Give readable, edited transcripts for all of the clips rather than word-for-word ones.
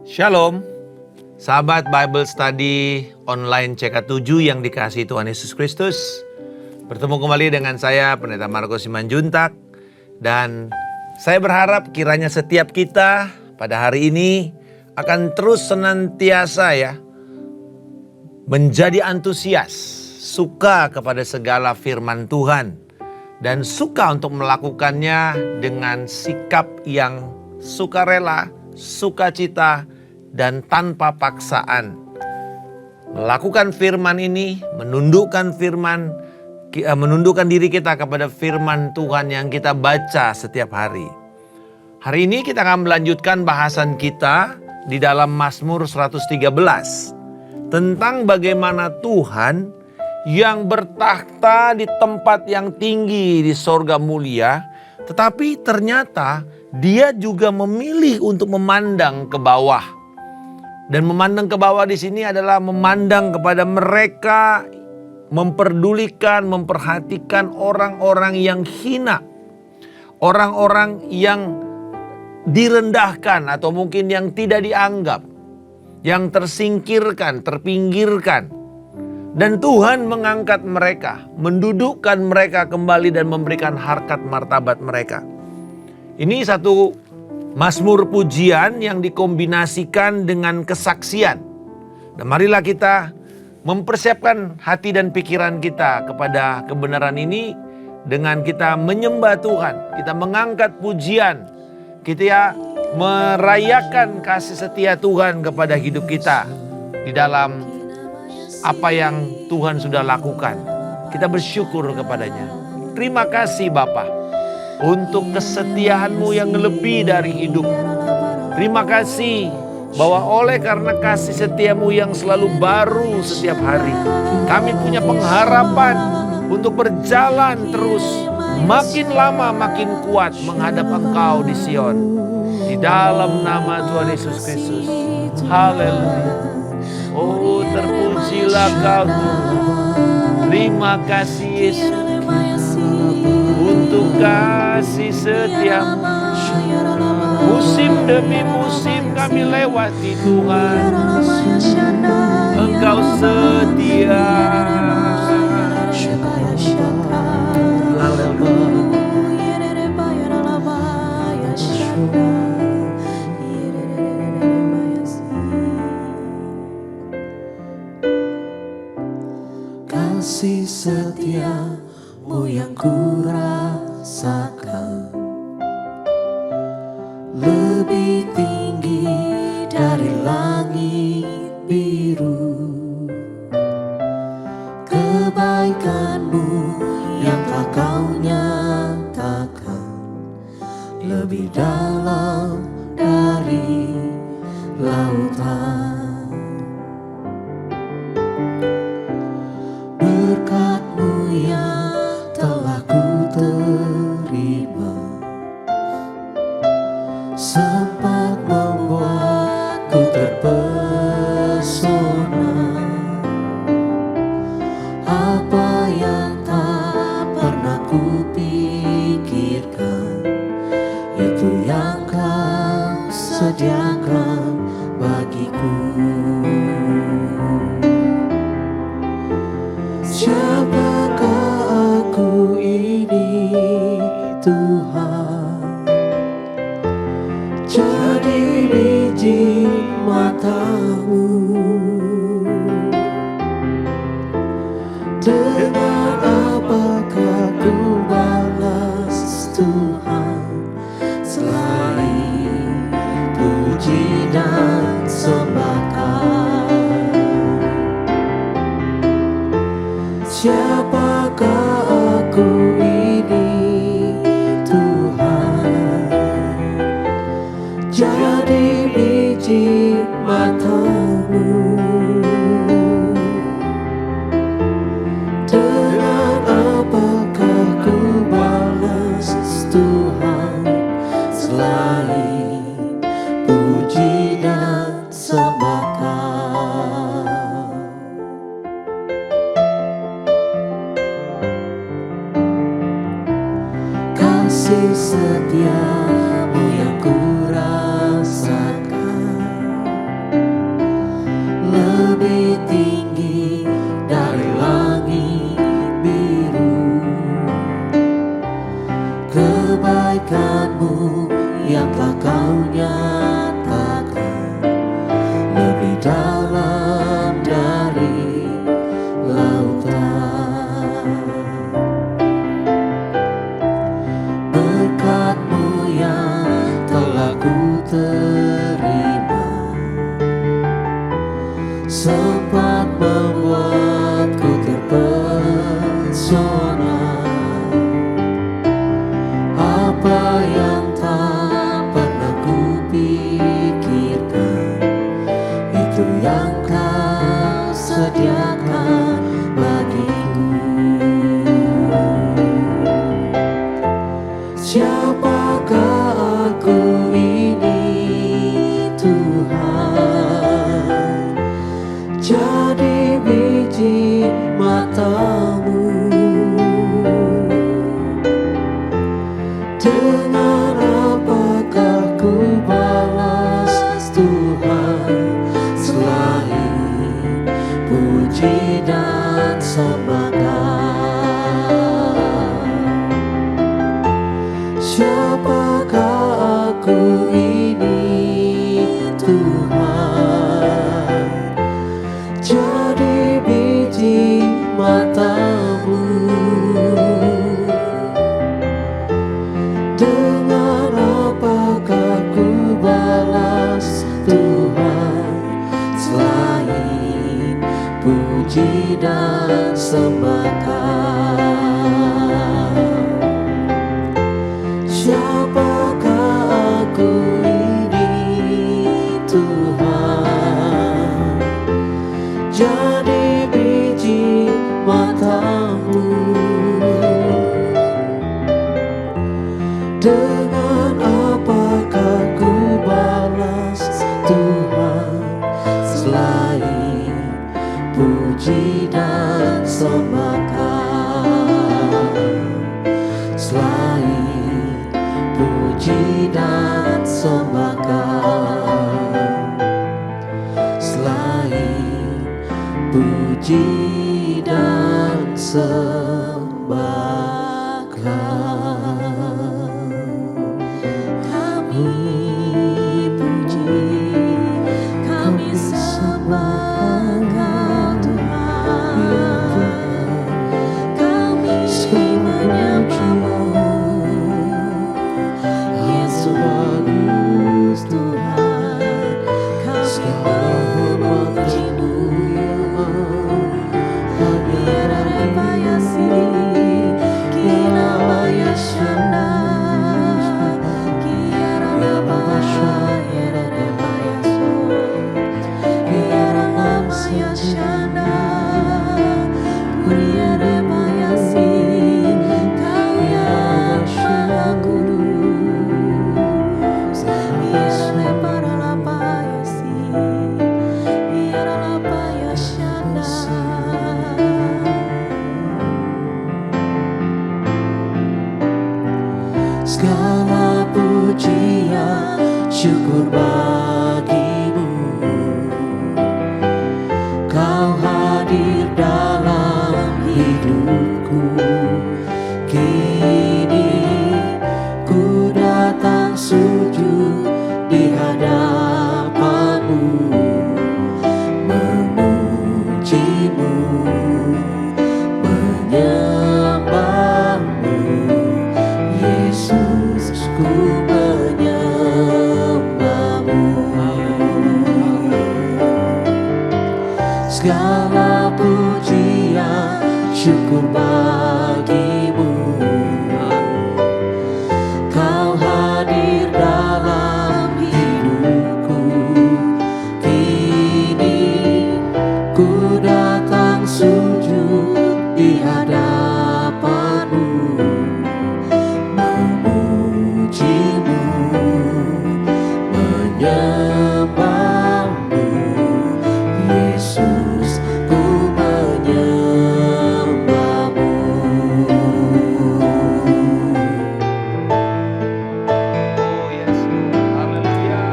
Shalom, sahabat Bible Study online CK7 yang dikasihi Tuhan Yesus Kristus. Bertemu kembali dengan saya, Pendeta Markus Simanjuntak. Dan saya berharap kiranya setiap kita pada hari ini akan terus senantiasa menjadi antusias, suka kepada segala firman Tuhan. Dan suka untuk melakukannya dengan sikap yang sukarela, sukacita, dan tanpa paksaan. Melakukan firman ini, menundukkan diri kita kepada firman Tuhan yang kita baca setiap hari. Hari ini kita akan melanjutkan bahasan kita di dalam Mazmur 113 tentang bagaimana Tuhan yang bertakhta di tempat yang tinggi di sorga mulia, tetapi ternyata Dia juga memilih untuk memandang ke bawah. Dan memandang ke bawah di sini adalah memandang kepada mereka, memperdulikan, memperhatikan orang-orang yang hina, orang-orang yang direndahkan atau mungkin yang tidak dianggap, yang tersingkirkan, terpinggirkan. Dan Tuhan mengangkat mereka, mendudukkan mereka kembali dan memberikan harkat martabat mereka. Ini satu mazmur pujian yang dikombinasikan dengan kesaksian. Dan marilah kita mempersiapkan hati dan pikiran kita kepada kebenaran ini dengan kita menyembah Tuhan. Kita mengangkat pujian, kita merayakan kasih setia Tuhan kepada hidup kita di dalam apa yang Tuhan sudah lakukan. Kita bersyukur kepadanya. Terima kasih Bapa untuk kesetiaan-Mu yang lebih dari hidup. Terima kasih bahwa oleh karena kasih setia-Mu yang selalu baru setiap hari, kami punya pengharapan untuk berjalan terus, makin lama makin kuat menghadap Engkau di Sion. Di dalam nama Tuhan Yesus Kristus. Haleluya. Oh, terpujilah Kau Tuhan. Terima kasih Yesus untuk kasih setia-Mu. Musim demi musim kami lewati Tuhan. Engkau setia. Kasih setia-Mu yang ku rasakan lebih tinggi dari langit biru. Kebaikan-Mu yang telah Kau nyatakan lebih dalam dari lautan. Berkat-Mu yang telah ku terima sempat membuatku terpesona. Apa yang tak pernah ku pikirkan, itu yang Kau sediakan bagiku. Siapakah aku ini Tuhan? Jadi biji mata-Mu. Dengan apakah ku balas Tuhan selain puji dan sembah Kau? Siapakah aku ini Tuhan? Jadi biji mata-Mu. Dengan apakah ku balas Tuhan selain puji dan sembah Kau? Kasih setia-Mu yang ku rasakan Kau nyatakan lebih dalam dari lautan. Berkat-Mu yang telah ku terima sempat membuatku terpesona. Apa yang tak pernah ku pikirkan, itu yang Kau sediakan bagiku. Siapakah aku ini, Tuhan? Jadi biji mata-Mu. Dengan apakah ku balas, Tuhan, selain puji dan sembahkan? Siapakah aku ini, Tuhan? Jadi biji mata-Mu. Dengan apakah ku balas, Tuhan, selain puji dan sembahkan? Siapakah aku ini, Tuhan? Jadi biji mata-Mu. Dengan apakah ku balas, Tuhan, selain puji dan sembahkan? Selain puji dan sembahkan, selain puji dan sembahkan. Kami puji, kami sembahkan Tuhan. Kami menyembah-Mu, Yesus Tuhan. Kami memuji-Mu, Yerebayasi, Kinabayashana, Kiyarabaya, Yerebayaso, Kiyarabayashana, Yerebayasi, Kau yang Maha Kudus, Yerebaralabayasi, Kiyarabayashana. Segala pujian syukur bagi-Mu, Kau hadir dalam hidupku. Kini ku datang sujud di hadapan-Mu, memuji-Mu, menyembah-Mu. Yesus, ku menyembah-Mu. Segala pujian syukur bagi-Mu, Kau hadir dalam hidupku. Kini ku datang sujud di hadapan-Mu, memuji-Mu, menyembah-Mu. Yesus, ku menyembah-Mu. Oh Yesus, haleluya.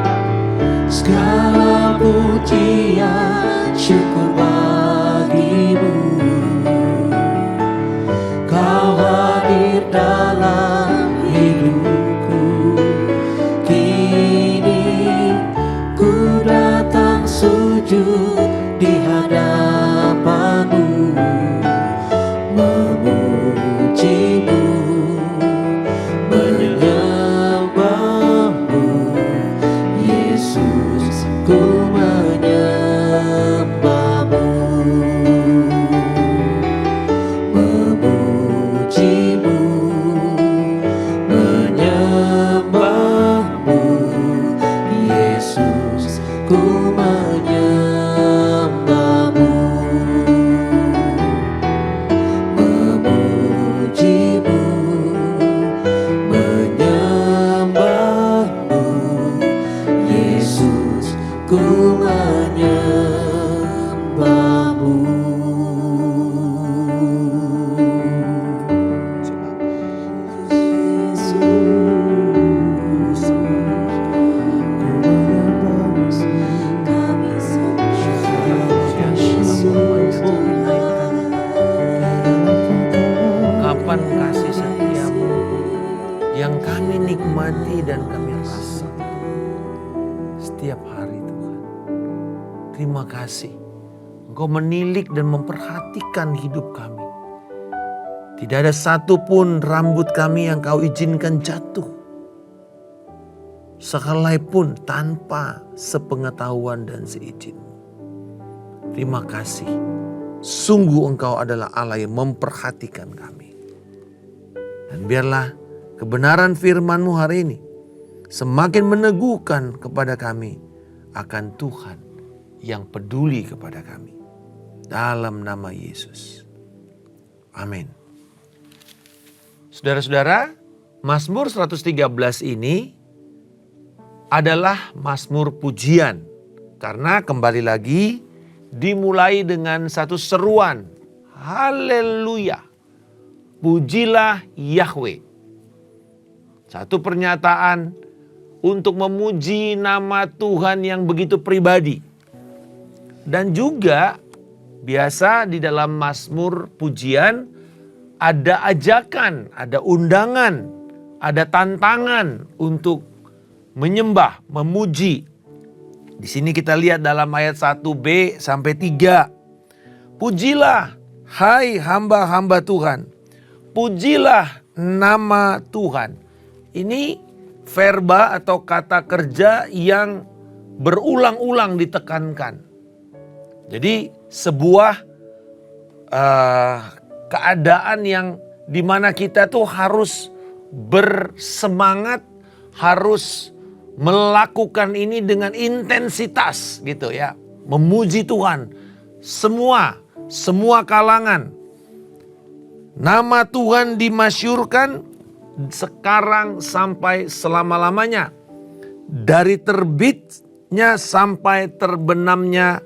Segala pujian syukur bagi-Mu, Kau hadir dalam hidupku. Kini sujud di hadapanmu, memujimu, menyembahmu, Yesus, ku menyembahmu, memujimu, menyembahmu, Yesus, ku menyembahmu, memujimu, menyembahmu, Yesus, ku menyembahmu. Kapan kasih setiamu yang kami nikmati dan kami rasakan setiap hari Tuhan. Terima kasih. Engkau menilik dan memperhatikan hidup kami. Tidak ada satupun rambut kami yang kau izinkan jatuh. Sehelai pun tanpa sepengetahuan dan seizin. Terima kasih. Sungguh engkau adalah Allah yang memperhatikan kami. Dan biarlah kebenaran firman-Mu hari ini semakin meneguhkan kepada kami akan Tuhan yang peduli kepada kami. Dalam nama Yesus. Amin. Saudara-saudara, Mazmur 113 ini adalah Mazmur pujian. Karena kembali lagi dimulai dengan satu seruan. Haleluya. Pujilah Yahweh. Satu pernyataan untuk memuji nama Tuhan yang begitu pribadi. Dan juga biasa di dalam Mazmur pujian ada ajakan, ada undangan, ada tantangan untuk menyembah, memuji. Di sini kita lihat dalam ayat 1b sampai 3. Pujilah hai hamba-hamba Tuhan. Pujilah nama Tuhan. Ini verba atau kata kerja yang berulang-ulang ditekankan. Jadi sebuah keadaan yang dimana kita tuh harus bersemangat, harus melakukan ini dengan intensitas gitu ya. Memuji Tuhan. Semua kalangan. Nama Tuhan dimasyurkan sekarang sampai selama-lamanya. Dari terbitnya sampai terbenamnya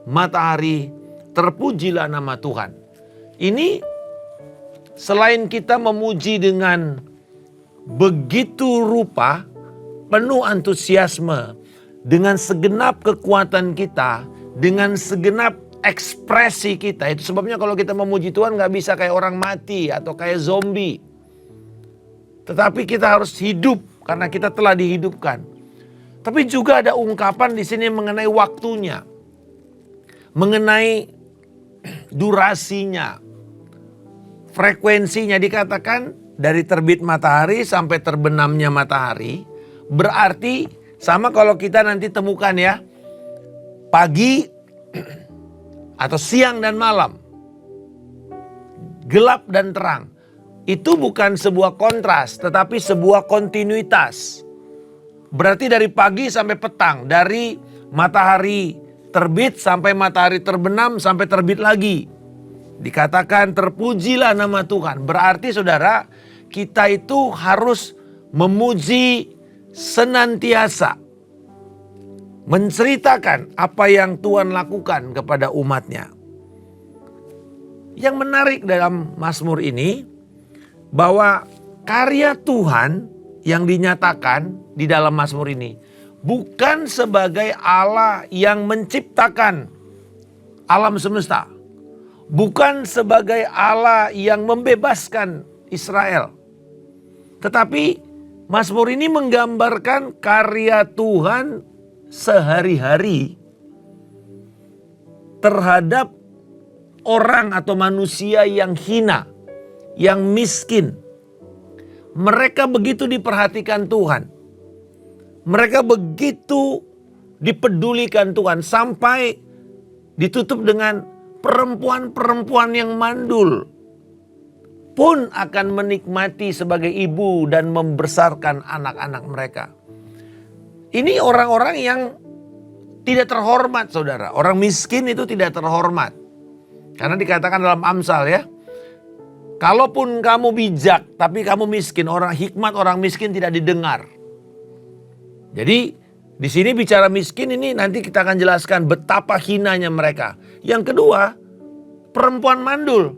matahari, terpujilah nama Tuhan. Ini selain kita memuji dengan begitu rupa, penuh antusiasme, dengan segenap kekuatan kita, dengan segenap ekspresi kita. Itu sebabnya kalau kita memuji Tuhan gak bisa kayak orang mati atau kayak zombie. Tetapi kita harus hidup karena kita telah dihidupkan. Tapi juga ada ungkapan di sini mengenai waktunya. Mengenai durasinya, frekuensinya. Dikatakan dari terbit matahari sampai terbenamnya matahari. Berarti sama kalau kita nanti temukan ya, pagi atau siang dan malam, gelap dan terang. Itu bukan sebuah kontras, tetapi sebuah kontinuitas. Berarti dari pagi sampai petang, dari matahari terbit sampai matahari terbenam sampai terbit lagi. Dikatakan terpujilah nama Tuhan. Berarti saudara, kita itu harus memuji senantiasa. Menceritakan apa yang Tuhan lakukan kepada umatnya. Yang menarik dalam Mazmur ini, bahwa karya Tuhan yang dinyatakan di dalam Mazmur ini bukan sebagai Allah yang menciptakan alam semesta. Bukan sebagai Allah yang membebaskan Israel. Tetapi Mazmur ini menggambarkan karya Tuhan sehari-hari terhadap orang atau manusia yang hina, yang miskin. Mereka begitu diperhatikan Tuhan. Mereka begitu dipedulikan Tuhan sampai ditutup dengan perempuan-perempuan yang mandul pun akan menikmati sebagai ibu dan membesarkan anak-anak mereka. Ini orang-orang yang tidak terhormat, saudara. Orang miskin itu tidak terhormat. Karena dikatakan dalam Amsal ya, kalaupun kamu bijak tapi kamu miskin, orang hikmat orang miskin tidak didengar. Jadi di sini bicara miskin ini nanti kita akan jelaskan betapa hinanya mereka. Yang kedua, perempuan mandul.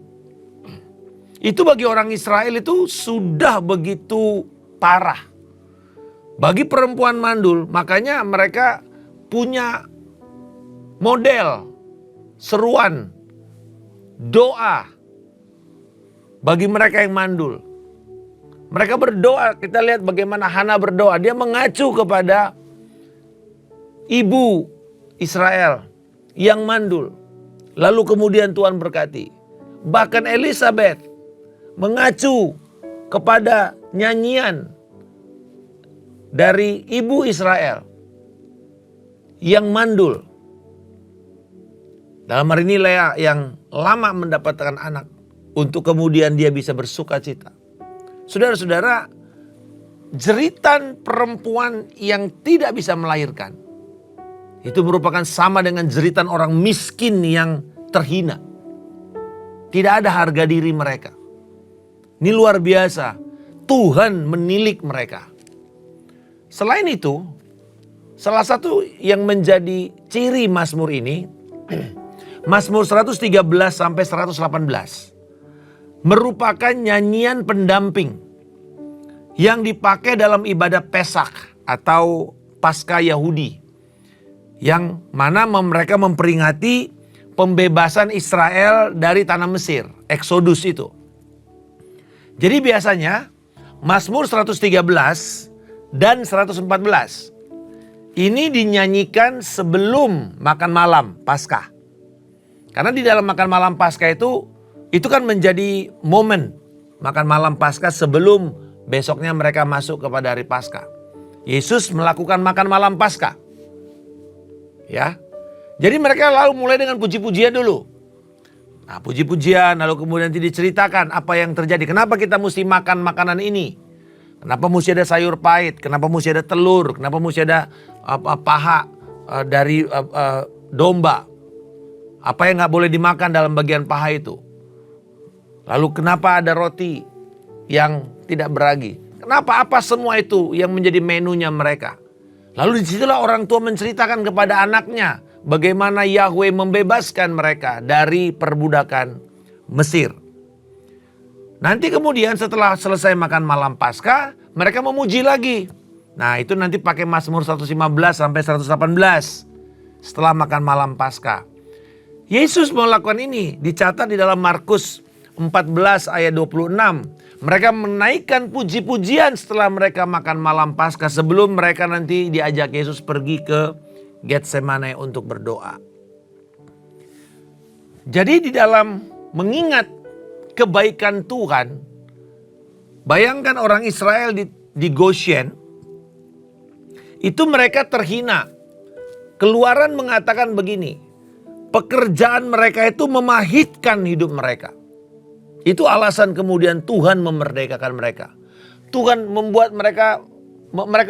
Itu bagi orang Israel itu sudah begitu parah. Bagi perempuan mandul, makanya mereka punya model, seruan, doa bagi mereka yang mandul. Mereka berdoa, kita lihat bagaimana Hana berdoa. Dia mengacu kepada ibu Israel yang mandul. Lalu kemudian Tuhan berkati. Bahkan Elizabeth mengacu kepada nyanyian dari ibu Israel yang mandul. Dalam hari ini Lea yang lama mendapatkan anak untuk kemudian dia bisa bersuka cita. Saudara-saudara, jeritan perempuan yang tidak bisa melahirkan itu merupakan sama dengan jeritan orang miskin yang terhina. Tidak ada harga diri mereka. Ini luar biasa. Tuhan menilik mereka. Selain itu, salah satu yang menjadi ciri Mazmur ini, Mazmur 113 sampai 118, merupakan nyanyian pendamping yang dipakai dalam ibadah Pesak atau Paskah Yahudi. Yang mana mereka memperingati pembebasan Israel dari tanah Mesir, Eksodus itu. Jadi biasanya Mazmur 113 dan 114 ini dinyanyikan sebelum makan malam Paskah. Karena di dalam makan malam Paskah itu kan menjadi momen makan malam Paskah sebelum besoknya mereka masuk kepada hari Paskah. Yesus melakukan makan malam Paskah. Ya. Jadi mereka lalu mulai dengan puji-pujian dulu. Nah, puji-pujian lalu kemudian diceritakan apa yang terjadi. Kenapa kita mesti makan makanan ini? Kenapa mesti ada sayur pahit? Kenapa mesti ada telur? Kenapa mesti ada paha dari domba? Apa yang gak boleh dimakan dalam bagian paha itu? Lalu kenapa ada roti yang tidak beragi? Kenapa apa semua itu yang menjadi menunya mereka? Lalu disitulah orang tua menceritakan kepada anaknya bagaimana Yahweh membebaskan mereka dari perbudakan Mesir. Nanti kemudian setelah selesai makan malam Paskah, mereka memuji lagi. Nah itu nanti pakai Mazmur 115 sampai 118 setelah makan malam Paskah. Yesus melakukan ini dicatat di dalam Markus 14 ayat 26. Mereka menaikkan puji-pujian setelah mereka makan malam Paskah sebelum mereka nanti diajak Yesus pergi ke Getsemane untuk berdoa. Jadi di dalam mengingat kebaikan Tuhan, bayangkan orang Israel di Goshen, itu mereka terhina. Keluaran mengatakan begini, pekerjaan mereka itu memahitkan hidup mereka. Itu alasan kemudian Tuhan memerdekakan mereka. Tuhan membuat mereka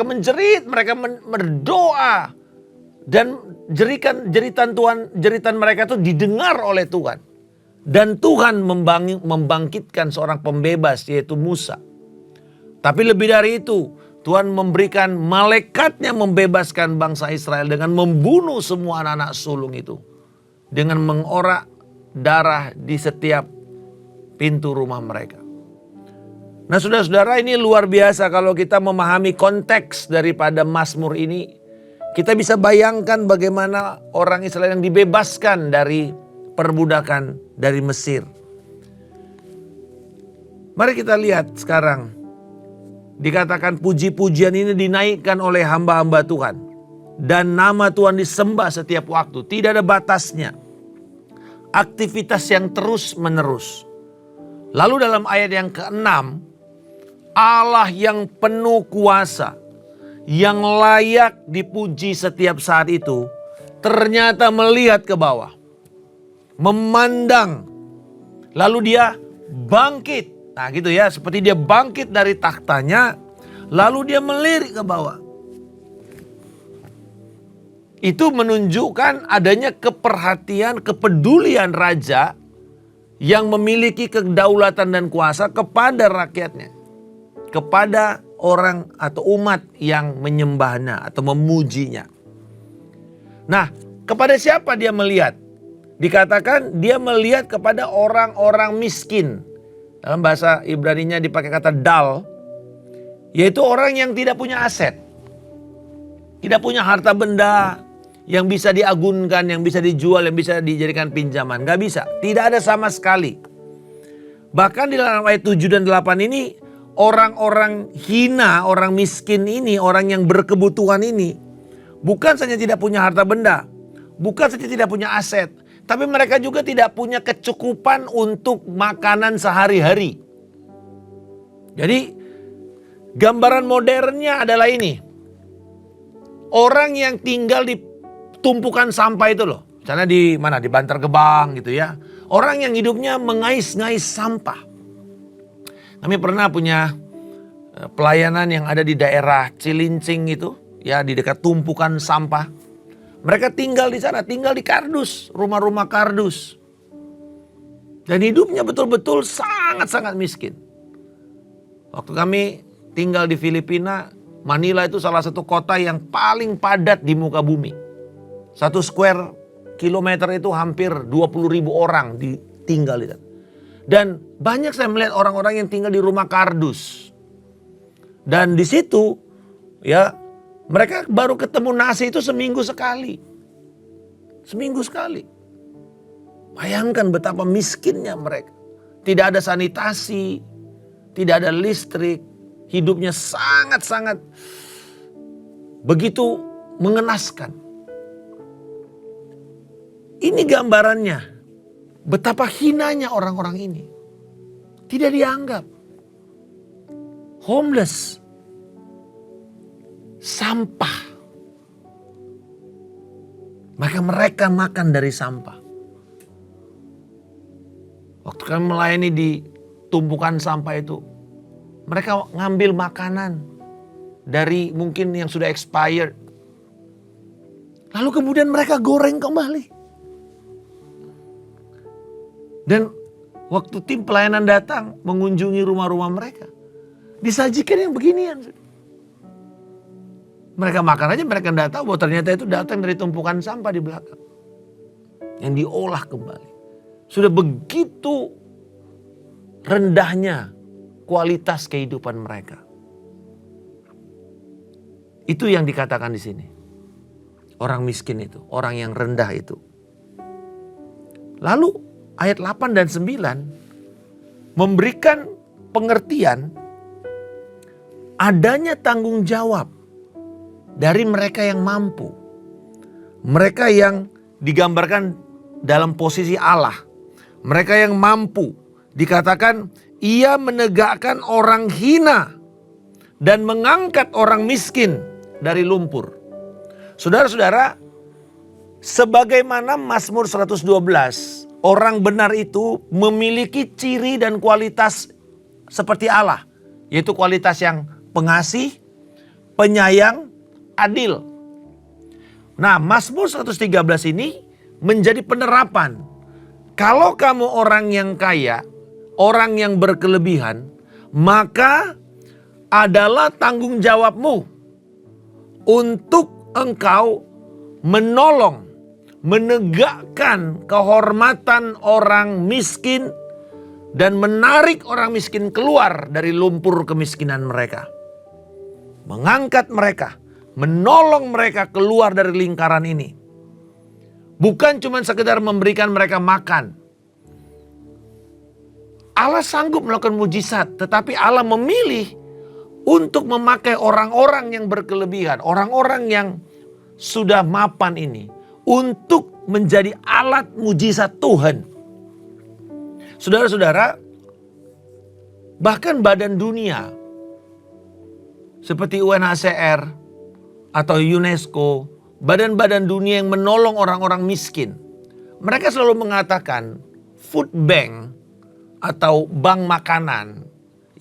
menjerit, mereka berdoa. Dan jeritan mereka itu didengar oleh Tuhan. Dan Tuhan membangkitkan seorang pembebas yaitu Musa. Tapi lebih dari itu, Tuhan memberikan malaikatnya membebaskan bangsa Israel dengan membunuh semua anak-anak sulung itu. Dengan mengorak darah di setiap pintu rumah mereka. Nah saudara-saudara, ini luar biasa kalau kita memahami konteks daripada Mazmur ini. Kita bisa bayangkan bagaimana orang Israel yang dibebaskan dari perbudakan dari Mesir. Mari kita lihat sekarang. Dikatakan puji-pujian ini dinaikkan oleh hamba-hamba Tuhan. Dan nama Tuhan disembah setiap waktu. Tidak ada batasnya. aktivitas yang terus menerus. Lalu dalam ayat yang ke-6, Allah yang penuh kuasa, yang layak dipuji setiap saat itu, ternyata melihat ke bawah, memandang, lalu dia bangkit. Nah gitu ya, seperti dia bangkit dari takhtanya, lalu dia melirik ke bawah. Itu menunjukkan adanya keperhatian, kepedulian raja yang memiliki kedaulatan dan kuasa kepada rakyatnya. Kepada orang atau umat yang menyembahnya atau memujinya. Nah, kepada siapa dia melihat? Dikatakan dia melihat kepada orang-orang miskin. Dalam bahasa Ibraninya dipakai kata dal, yaitu orang yang tidak punya aset. Tidak punya harta benda yang bisa diagunkan, yang bisa dijual, yang bisa dijadikan pinjaman. Gak bisa, tidak ada sama sekali. Bahkan di dalam ayat 7 dan 8 ini, orang-orang hina, orang miskin ini, orang yang berkebutuhan ini, bukan saja tidak punya harta benda, bukan saja tidak punya aset, tapi mereka juga tidak punya kecukupan untuk makanan sehari-hari. Jadi gambaran modernnya adalah ini. Orang yang tinggal di tumpukan sampah itu loh. Misalnya di mana? Di Bantar Gebang gitu ya. Orang yang hidupnya mengais-ngais sampah. Kami pernah punya pelayanan yang ada di daerah Cilincing itu. Ya, di dekat tumpukan sampah. Mereka tinggal di sana, tinggal di kardus. Rumah-rumah kardus. Dan hidupnya betul-betul sangat-sangat miskin. Waktu kami tinggal di Filipina, Manila itu salah satu kota yang paling padat di muka bumi. 1 square kilometer itu hampir 20.000 orang tinggal di sana. Dan banyak saya melihat orang-orang yang tinggal di rumah kardus. Dan di situ ya mereka baru ketemu nasi itu seminggu sekali. Seminggu sekali. Bayangkan betapa miskinnya mereka. Tidak ada sanitasi, tidak ada listrik. Hidupnya sangat-sangat begitu mengenaskan. Ini gambarannya. Betapa hinanya orang-orang ini. Tidak dianggap. Homeless. Sampah. Maka mereka makan dari sampah. Waktu kami melayani di tumpukan sampah itu, mereka ngambil makanan dari mungkin yang sudah expired. Lalu kemudian mereka goreng kembali. Dan waktu tim pelayanan datang mengunjungi rumah-rumah mereka, disajikan yang beginian. Mereka makan aja, mereka tidak tahu bahwa ternyata itu datang dari tumpukan sampah di belakang. Yang diolah kembali. Sudah begitu rendahnya kualitas kehidupan mereka. Itu yang dikatakan di sini. Orang miskin itu, orang yang rendah itu. Lalu ayat 8 dan 9 memberikan pengertian adanya tanggung jawab dari mereka yang mampu. Mereka yang digambarkan dalam posisi Allah. Mereka yang mampu. Dikatakan ia menegakkan orang hina dan mengangkat orang miskin dari lumpur. Saudara-saudara, sebagaimana Mazmur 112, orang benar itu memiliki ciri dan kualitas seperti Allah. Yaitu kualitas yang pengasih, penyayang, adil. Nah, Mazmur 113 ini menjadi penerapan. Kalau kamu orang yang kaya, orang yang berkelebihan, maka adalah tanggung jawabmu untuk engkau menolong, menegakkan kehormatan orang miskin dan menarik orang miskin keluar dari lumpur kemiskinan mereka. Mengangkat mereka, menolong mereka keluar dari lingkaran ini. Bukan cuma sekedar memberikan mereka makan. Allah sanggup melakukan mujizat, tetapi Allah memilih untuk memakai orang-orang yang berkelebihan, orang-orang yang sudah mapan ini untuk menjadi alat mujizat Tuhan. Saudara-saudara, bahkan badan dunia seperti UNHCR atau UNESCO, badan-badan dunia yang menolong orang-orang miskin, mereka selalu mengatakan food bank atau bank makanan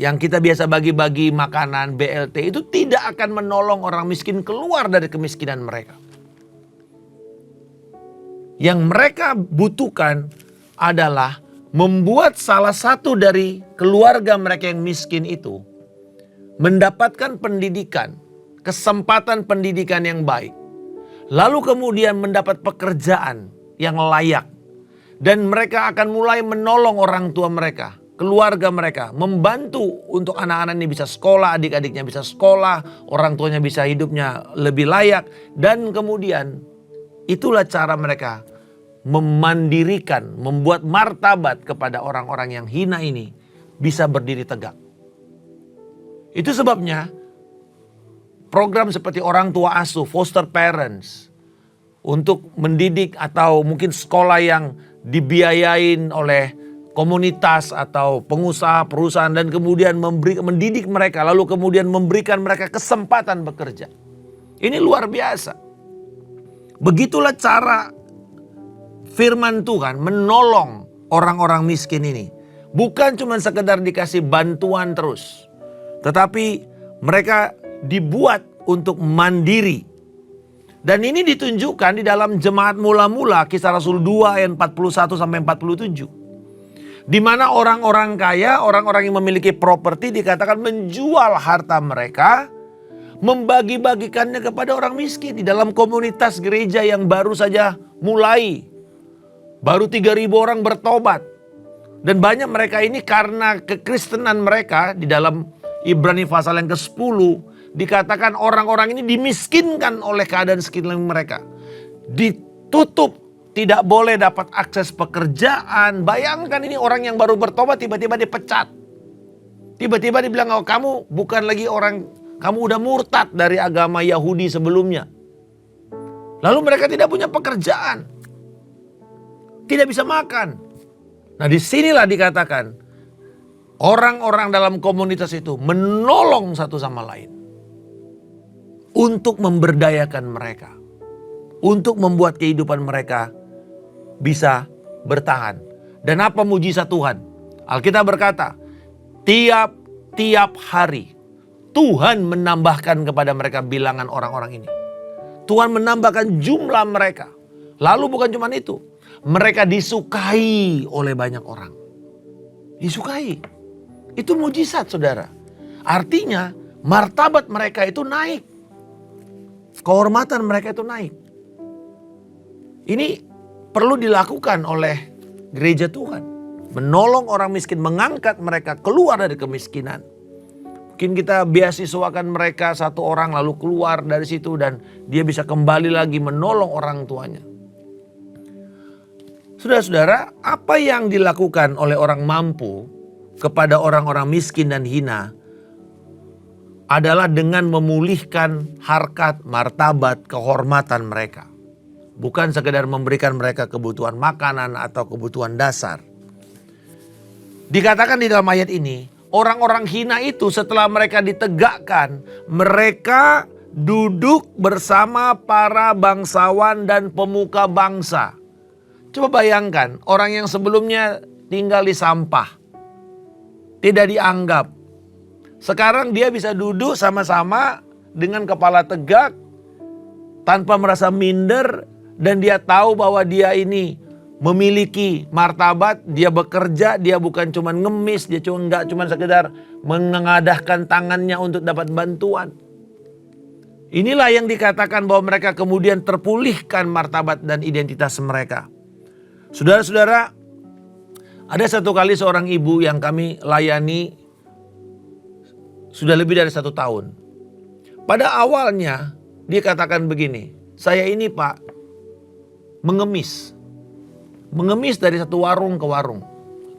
yang kita biasa bagi-bagi makanan BLT itu tidak akan menolong orang miskin keluar dari kemiskinan mereka. Yang mereka butuhkan adalah membuat salah satu dari keluarga mereka yang miskin itu mendapatkan pendidikan, kesempatan pendidikan yang baik. Lalu kemudian mendapat pekerjaan yang layak. Dan mereka akan mulai menolong orang tua mereka, keluarga mereka, membantu untuk anak-anak ini bisa sekolah, adik-adiknya bisa sekolah, orang tuanya bisa hidupnya lebih layak. Dan kemudian itulah cara mereka memandirikan, membuat martabat kepada orang-orang yang hina ini bisa berdiri tegak. Itu sebabnya program seperti orang tua asuh, foster parents, untuk mendidik atau mungkin sekolah yang dibiayain oleh komunitas atau pengusaha, perusahaan dan kemudian mendidik mereka lalu kemudian memberikan mereka kesempatan bekerja. Ini luar biasa. Begitulah cara firman Tuhan menolong orang-orang miskin ini. Bukan cuma sekedar dikasih bantuan terus, tetapi mereka dibuat untuk mandiri. Dan ini ditunjukkan di dalam jemaat mula-mula Kisah Rasul 2 ayat 41 sampai 47. Di mana orang-orang kaya, orang-orang yang memiliki properti dikatakan menjual harta mereka, membagi-bagikannya kepada orang miskin di dalam komunitas gereja yang baru saja mulai. Baru 3.000 orang bertobat. Dan banyak mereka ini karena kekristenan mereka di dalam Ibrani pasal yang ke-10 dikatakan orang-orang ini dimiskinkan oleh keadaan sekeliling mereka. Ditutup, tidak boleh dapat akses pekerjaan. Bayangkan ini orang yang baru bertobat tiba-tiba dipecat. Tiba-tiba dibilang, oh kamu bukan lagi orang, kamu udah murtad dari agama Yahudi sebelumnya. Lalu mereka tidak punya pekerjaan. Tidak bisa makan. Nah disinilah dikatakan orang-orang dalam komunitas itu menolong satu sama lain. Untuk memberdayakan mereka. Untuk membuat kehidupan mereka bisa bertahan. Dan apa mujizat Tuhan? Alkitab berkata, tiap hari Tuhan menambahkan kepada mereka bilangan orang-orang ini. Tuhan menambahkan jumlah mereka. Lalu bukan cuma itu. Mereka disukai oleh banyak orang. Disukai. Itu mujizat saudara. Artinya martabat mereka itu naik. Kehormatan mereka itu naik. Ini perlu dilakukan oleh gereja Tuhan. Menolong orang miskin, mengangkat mereka keluar dari kemiskinan. Mungkin kita beasiswakan mereka satu orang lalu keluar dari situ dan dia bisa kembali lagi menolong orang tuanya. Saudara-saudara, apa yang dilakukan oleh orang mampu kepada orang-orang miskin dan hina adalah dengan memulihkan harkat, martabat, kehormatan mereka. Bukan sekedar memberikan mereka kebutuhan makanan atau kebutuhan dasar. Dikatakan di dalam ayat ini, orang-orang hina itu setelah mereka ditegakkan, mereka duduk bersama para bangsawan dan pemuka bangsa. Coba bayangkan, orang yang sebelumnya tinggal di sampah, tidak dianggap. Sekarang dia bisa duduk sama-sama dengan kepala tegak, tanpa merasa minder, dan dia tahu bahwa dia ini memiliki martabat, dia bekerja, dia bukan cuma ngemis, dia nggak cuma sekedar mengadahkan tangannya untuk dapat bantuan. Inilah yang dikatakan bahwa mereka kemudian terpulihkan martabat dan identitas mereka. Saudara-saudara, ada satu kali seorang ibu yang kami layani sudah lebih dari 1 tahun. Pada awalnya dia katakan begini, saya ini Pak mengemis. Mengemis dari satu warung ke warung.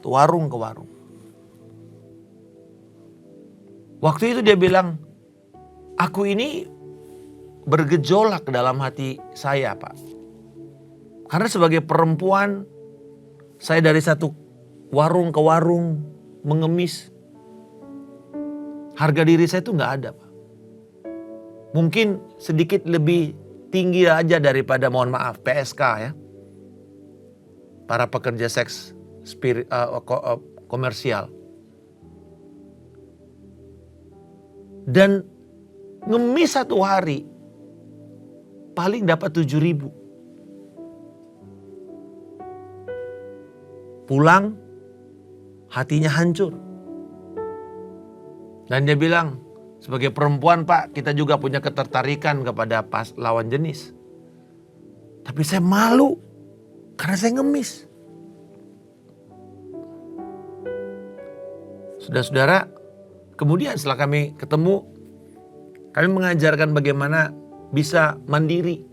Satu warung ke warung. Waktu itu dia bilang, aku ini bergejolak dalam hati saya Pak. Karena sebagai perempuan, saya dari satu warung ke warung mengemis. Harga diri saya itu gak ada, Pak. Mungkin sedikit lebih tinggi aja daripada, mohon maaf, PSK ya. Para pekerja seks komersial. Dan ngemis satu hari paling dapat 7.000. Pulang hatinya hancur. Dan dia bilang, sebagai perempuan Pak, kita juga punya ketertarikan kepada lawan jenis. Tapi saya malu karena saya ngemis. Saudara-saudara, kemudian setelah kami ketemu, kami mengajarkan bagaimana bisa mandiri.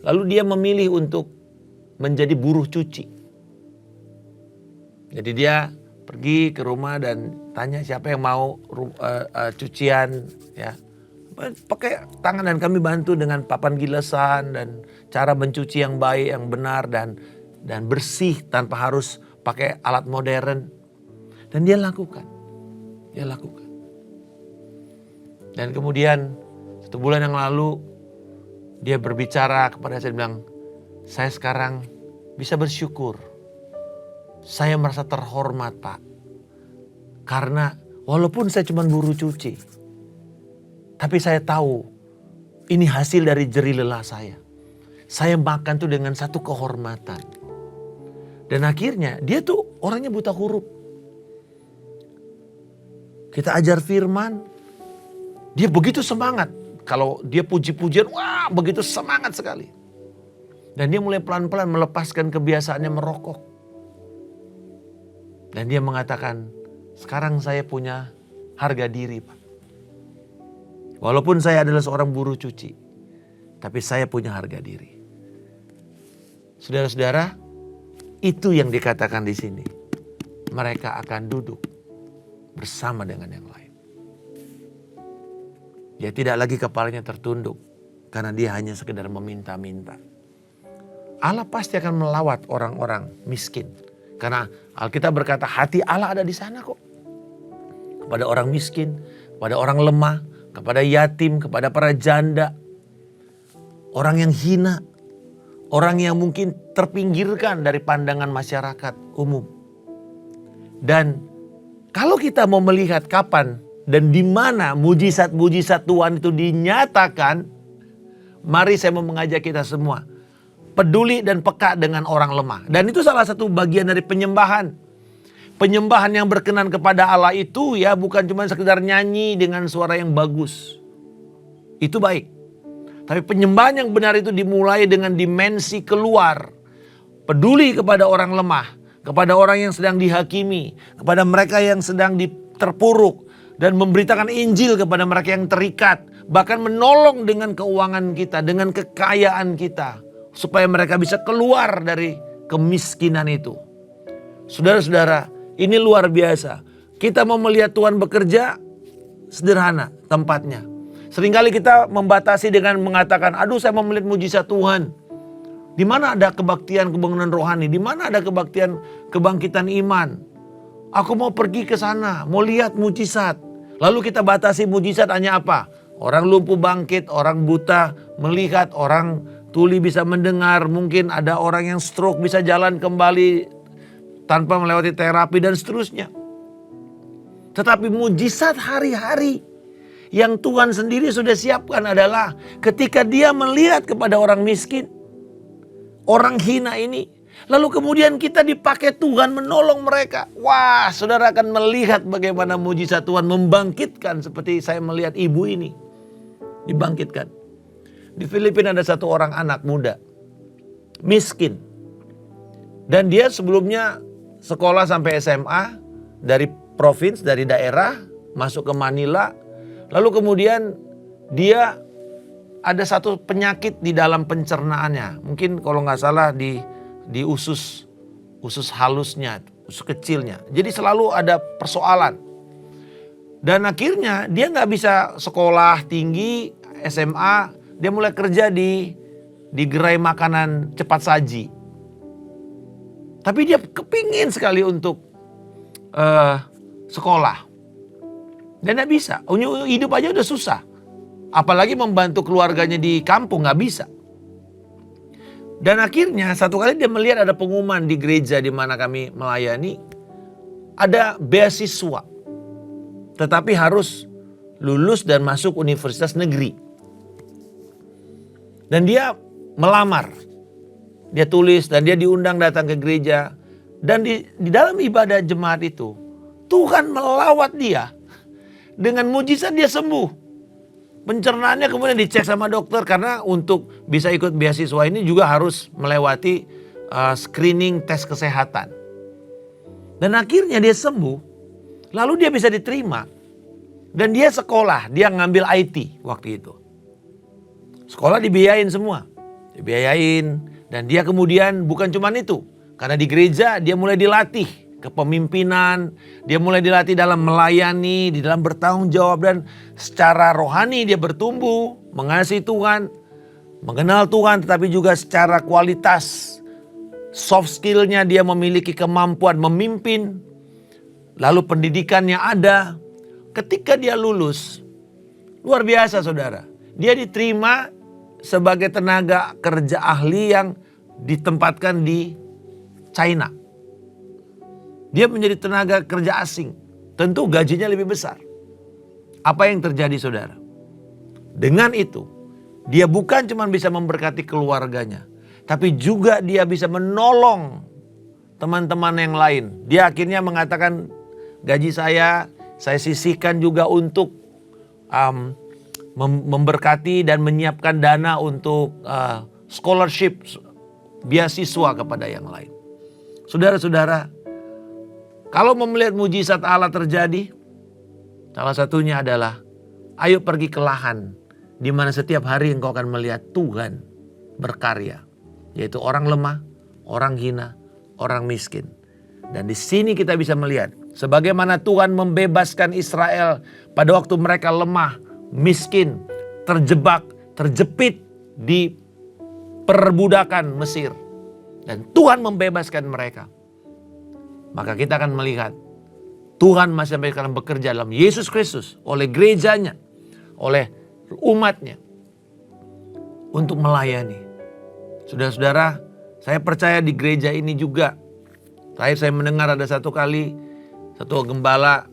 Lalu dia memilih untuk menjadi buruh cuci. Jadi dia pergi ke rumah dan tanya siapa yang mau cucian ya. Pakai tangan, dan kami bantu dengan papan gilesan dan cara mencuci yang baik, yang benar dan bersih tanpa harus pakai alat modern. Dan dia lakukan. Dan kemudian 1 bulan yang lalu dia berbicara kepada saya, bilang, saya sekarang bisa bersyukur. Saya merasa terhormat Pak. Karena walaupun saya cuma buruh cuci, tapi saya tahu ini hasil dari jerih lelah saya. Saya makan tuh dengan satu kehormatan. Dan akhirnya dia tuh orangnya buta huruf. Kita ajar firman, dia begitu semangat. Kalau dia puji-pujian, wah begitu semangat sekali. Dan dia mulai pelan-pelan melepaskan kebiasaannya merokok. Dan dia mengatakan, sekarang saya punya harga diri Pak. Walaupun saya adalah seorang buruh cuci, tapi saya punya harga diri. Saudara-saudara, itu yang dikatakan di sini. Mereka akan duduk bersama dengan yang lain. Dia tidak lagi kepalanya tertunduk karena dia hanya sekedar meminta-minta. Allah pasti akan melawat orang-orang miskin. Karena Alkitab berkata hati Allah ada di sana kok. Kepada orang miskin, kepada orang lemah, kepada yatim, kepada para janda. Orang yang hina, orang yang mungkin terpinggirkan dari pandangan masyarakat umum. Dan kalau kita mau melihat kapan dan di mana mujizat-mujizat Tuhan itu dinyatakan, mari saya mau mengajak kita semua peduli dan peka dengan orang lemah. Dan itu salah satu bagian dari penyembahan. Penyembahan yang berkenan kepada Allah itu ya bukan cuma sekedar nyanyi dengan suara yang bagus. Itu baik. Tapi penyembahan yang benar itu dimulai dengan dimensi keluar. Peduli kepada orang lemah, kepada orang yang sedang dihakimi, kepada mereka yang sedang terpuruk, dan memberitakan Injil kepada mereka yang terikat. Bahkan menolong dengan keuangan kita, dengan kekayaan kita. Supaya mereka bisa keluar dari kemiskinan itu. Saudara-saudara, ini luar biasa. Kita mau melihat Tuhan bekerja, sederhana tempatnya. Seringkali kita membatasi dengan mengatakan, aduh saya mau melihat mujizat Tuhan. Di mana ada kebaktian kebangunan rohani? Di mana ada kebaktian kebangkitan iman? Aku mau pergi ke sana, mau lihat mujizat. Lalu kita batasi mujizat hanya apa? Orang lumpuh bangkit, orang buta melihat, orang tuli bisa mendengar, mungkin ada orang yang stroke bisa jalan kembali tanpa melewati terapi dan seterusnya. Tetapi mujizat hari-hari yang Tuhan sendiri sudah siapkan adalah ketika dia melihat kepada orang miskin, orang hina ini, lalu kemudian kita dipakai Tuhan menolong mereka. Wah, saudara akan melihat bagaimana mujizat Tuhan membangkitkan, seperti saya melihat ibu ini dibangkitkan. Di Filipina ada satu orang anak muda, miskin. Dan dia sebelumnya sekolah sampai SMA, dari provinsi, dari daerah, masuk ke Manila. Lalu kemudian dia ada satu penyakit di dalam pencernaannya. Mungkin kalau nggak salah di usus halusnya, usus kecilnya. Jadi selalu ada persoalan. Dan akhirnya dia nggak bisa sekolah tinggi, SMA. Dia mulai kerja di di gerai makanan cepat saji. Tapi dia kepingin sekali untuk sekolah. Dan gak bisa, hidup aja udah susah. Apalagi membantu keluarganya di kampung, gak bisa. Dan akhirnya satu kali dia melihat ada pengumuman di gereja di mana kami melayani. Ada beasiswa. Tetapi harus lulus dan masuk universitas negeri. Dan dia melamar. Dia tulis dan dia diundang datang ke gereja. Dan di dalam ibadah jemaat itu, Tuhan melawat dia. Dengan mujizat dia sembuh. Pencernaannya kemudian dicek sama dokter karena untuk bisa ikut beasiswa ini juga harus melewati screening tes kesehatan. Dan akhirnya dia sembuh, lalu dia bisa diterima. Dan dia sekolah, dia ngambil IT waktu itu. Sekolah dibiayain semua, dibiayain. Dan dia kemudian bukan cuma itu, karena di gereja dia mulai dilatih kepemimpinan, dia mulai dilatih dalam melayani, di dalam bertanggung jawab, dan secara rohani dia bertumbuh, mengasihi Tuhan, mengenal Tuhan, tetapi juga secara kualitas soft skillnya dia memiliki kemampuan memimpin, lalu pendidikannya ada. Ketika dia lulus, luar biasa saudara, dia diterima sebagai tenaga kerja ahli yang ditempatkan di China. Dia menjadi tenaga kerja asing. Tentu gajinya lebih besar. Apa yang terjadi saudara? Dengan itu, dia bukan cuma bisa memberkati keluarganya. Tapi juga dia bisa menolong teman-teman yang lain. Dia akhirnya mengatakan, gaji saya sisihkan juga untuk memberkati dan menyiapkan dana untuk scholarship, beasiswa kepada yang lain. Saudara-saudara, kalau mau melihat mujizat Allah terjadi, salah satunya adalah ayo pergi ke lahan di mana setiap hari engkau akan melihat Tuhan berkarya, yaitu orang lemah, orang hina, orang miskin. Dan di sini kita bisa melihat sebagaimana Tuhan membebaskan Israel pada waktu mereka lemah, miskin, terjebak, terjepit di perbudakan Mesir. Dan Tuhan membebaskan mereka. Maka kita akan melihat Tuhan masih sampai sekarang bekerja dalam Yesus Kristus, oleh gerejanya, oleh umatnya, untuk melayani. Saudara-saudara, saya percaya di gereja ini juga. Terakhir saya mendengar ada satu gembala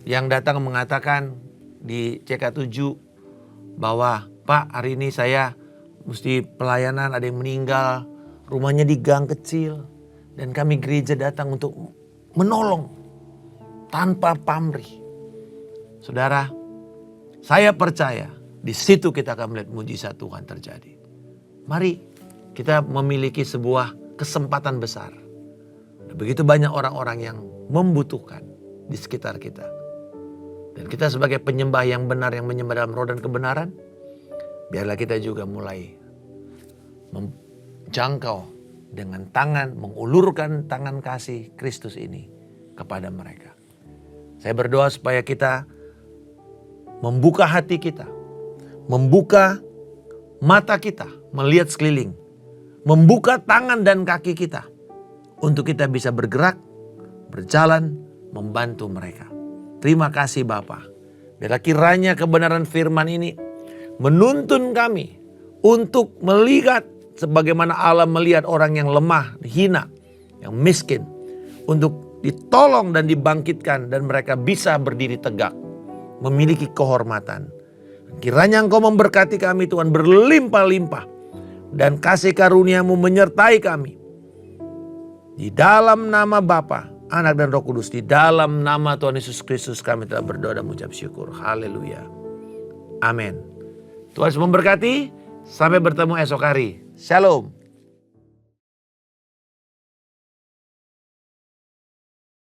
yang datang mengatakan di CK7 bahwa, Pak, hari ini saya mesti pelayanan, ada yang meninggal, rumahnya di gang kecil. Dan kami gereja datang untuk menolong tanpa pamrih. Saudara, saya percaya di situ kita akan melihat mujizat Tuhan terjadi. Mari kita memiliki sebuah kesempatan besar. Begitu banyak orang-orang yang membutuhkan di sekitar kita. Dan kita sebagai penyembah yang benar, yang menyembah dalam roh dan kebenaran, biarlah kita juga mulai menjangkau dengan tangan, mengulurkan tangan kasih Kristus ini kepada mereka. Saya berdoa supaya kita membuka hati kita, membuka mata kita, melihat sekeliling, membuka tangan dan kaki kita, untuk kita bisa bergerak, berjalan, membantu mereka. Terima kasih Bapa. Biarlah kiranya kebenaran firman ini menuntun kami untuk melihat sebagaimana Allah melihat orang yang lemah, hina, yang miskin, untuk ditolong dan dibangkitkan dan mereka bisa berdiri tegak, memiliki kehormatan. Kiranya Engkau memberkati kami Tuhan berlimpah-limpah dan kasih karunia-Mu menyertai kami. Di dalam nama Bapa, Anak dan Roh Kudus, di dalam nama Tuhan Yesus Kristus kami telah berdoa dan mengucap syukur. Haleluya. Amin. Tuhan Yesus memberkati. Sampai bertemu esok hari. Shalom.